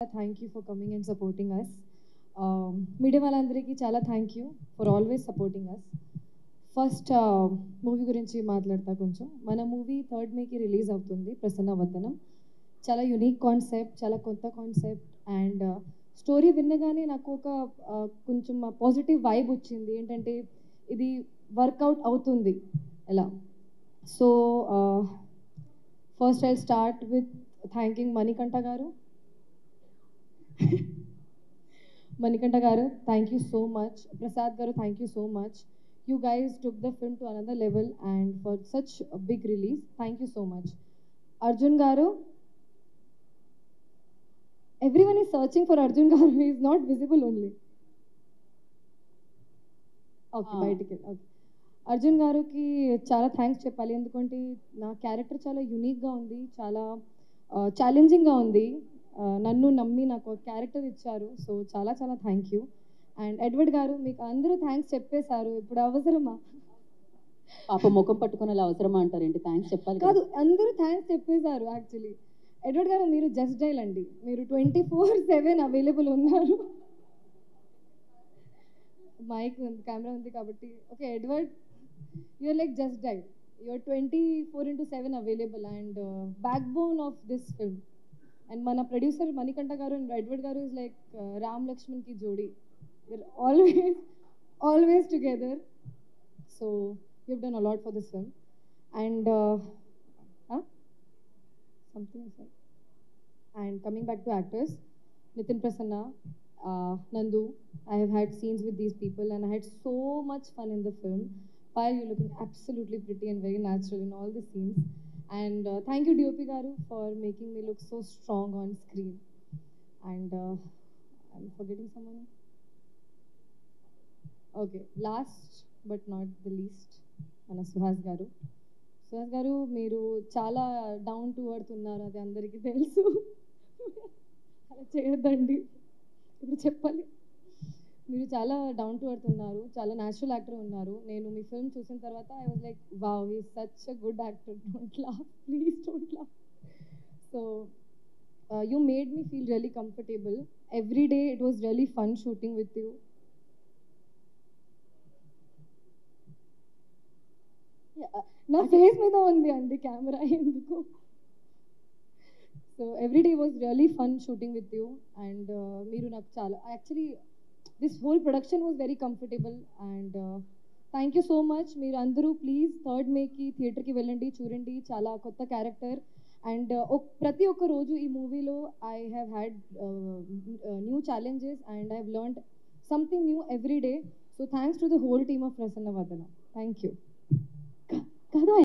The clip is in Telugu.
Thank you for coming and supporting us. Media వాళ్ళందరికీ చాలా thank you for always supporting us. First movie గురించి మాట్లాడతా కొంచెం. మన మూవీ 3rd మేకి రిలీజ్ అవుతుంది, ప్రసన్న వదనం. చాలా యునిక్ కాన్సెప్ట్, చాలా కొత్త కాన్సెప్ట్ అండ్ స్టోరీ విన్నగానే నాకు ఒక కొంచెం పాజిటివ్ వైబ్ వచ్చింది. ఏంటంటే ఇది వర్కౌట్ అవుతుంది ఎలా. So first I start with thanking Manikanta గారు. Manikanta garu, thank you so much. Prasad garu, thank you so much. You guys took the film to another level and for such a big release, thank you so much. Arjun garu, everyone is searching for Arjun garu. He is not visible only. Okay, బయటికి. Okay. అర్జున్ గారికి చాలా థ్యాంక్స్ చెప్పాలి. ఎందుకంటే నా క్యారెక్టర్ చాలా యూనిక్గా ఉంది, చాలా ఛాలెంజింగ్గా ఉంది. నన్ను నమ్మి నాకు క్యారెక్టర్ ఇచ్చారు. సో చాలా చాలా థ్యాంక్ యూ. అండ్ ఎడ్వర్డ్ గారు, మీకు అందరూ థ్యాంక్స్ చెప్పేశారు, ఇప్పుడు అవసరమా? పాప ముఖం పట్టుకుని అలా అవసరమా అంటారేంటి? థ్యాంక్స్ చెప్పాలి కాదు, అందరూ థ్యాంక్స్ చెప్పేశారు యాక్చువల్లీ. ఎడ్వర్డ్ గారు, మీరు జస్ట్ డైల్ అండి, మీరు 24/7 అవైలబుల్ ఉన్నారు. మైక్ ఉంది, కెమెరా ఉంది కాబట్టి. Okay Edward, you're like Justdial, you're 24/7 available and backbone of this film. And మన producer Manikanta garu and Edward garu is like Ram Lakshman కి జోడీ. We're always together. So you have done a lot for this film. And something sir. And coming back to actors, Nithin Prasanna, Nandu, I have had scenes with these people and I had so much fun in the film. Payal, you're looking absolutely pretty and very natural in all the scenes. And thank you DOP garu for making me look so strong on screen. And I'm forgetting someone. Okay, last but not the least, mana Suhas garu. Suhas garu, మీరు చాలా డౌన్ టు ఎర్త్ ఉన్నారు, అది అందరికీ తెలుసు. అలా చేయొద్దండి, ఇప్పుడు చెప్పాలి. మీరు చాలా డౌన్ టు ఎర్త్ ఉన్నారు, చాలా న్యాచురల్ యాక్టర్ ఉన్నారు. నేను మీ ఫిల్మ్ చూసిన తర్వాత I was like wow, he is such a good actor. Don't laugh, please don't laugh. So you made me feel really comfortable. Every day it was really fun shooting with you. నా ఫేస్ మీద ఉంది అండి కెమెరా, ఎందుకు? So every day was really fun shooting with you. And మీరు నాకు చాలా actually this whole production was very comfortable. And thank you so much. మీరు అందరూ ప్లీజ్ 3rd మేకి థియేటర్కి వెళ్ళండి, చూడండి. చాలా కొత్త క్యారెక్టర్. అండ్ ప్రతి ఒక్క రోజు ఈ మూవీలో I have had new challenges and I have learned something new every day. So thanks to the whole team of Prasanna Vadanam. Thank you.